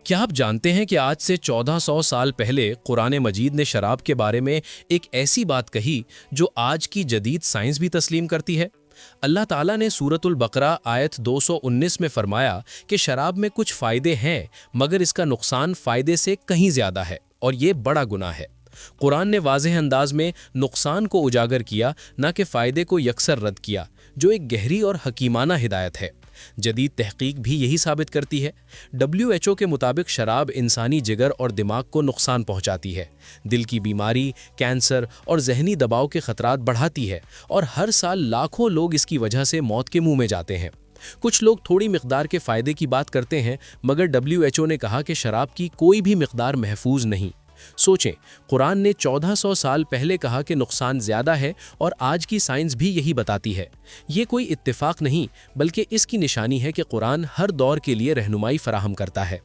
کیا آپ جانتے ہیں کہ آج سے 1400 سال پہلے قرآن مجید نے شراب کے بارے میں ایک ایسی بات کہی جو آج کی جدید سائنس بھی تسلیم کرتی ہے؟ اللہ تعالیٰ نے سورۃ البقرہ آیت 219 میں فرمایا کہ شراب میں کچھ فائدے ہیں مگر اس کا نقصان فائدے سے کہیں زیادہ ہے اور یہ بڑا گناہ ہے۔ قرآن نے واضح انداز میں نقصان کو اجاگر کیا، نہ کہ فائدے کو یکسر رد کیا، جو ایک گہری اور حکیمانہ ہدایت ہے۔ جدید تحقیق بھی یہی ثابت کرتی ہے۔ WHO کے مطابق شراب انسانی جگر اور دماغ کو نقصان پہنچاتی ہے، دل کی بیماری، کینسر اور ذہنی دباؤ کے خطرات بڑھاتی ہے، اور ہر سال لاکھوں لوگ اس کی وجہ سے موت کے منہ میں جاتے ہیں۔ کچھ لوگ تھوڑی مقدار کے فائدے کی بات کرتے ہیں، مگر WHO نے کہا کہ شراب کی کوئی بھی مقدار محفوظ نہیں۔ سوچیں، قرآن نے 1400 سال پہلے کہا کہ نقصان زیادہ ہے، اور آج کی سائنس بھی یہی بتاتی ہے۔ یہ کوئی اتفاق نہیں، بلکہ اس کی نشانی ہے کہ قرآن ہر دور کے لیے رہنمائی فراہم کرتا ہے۔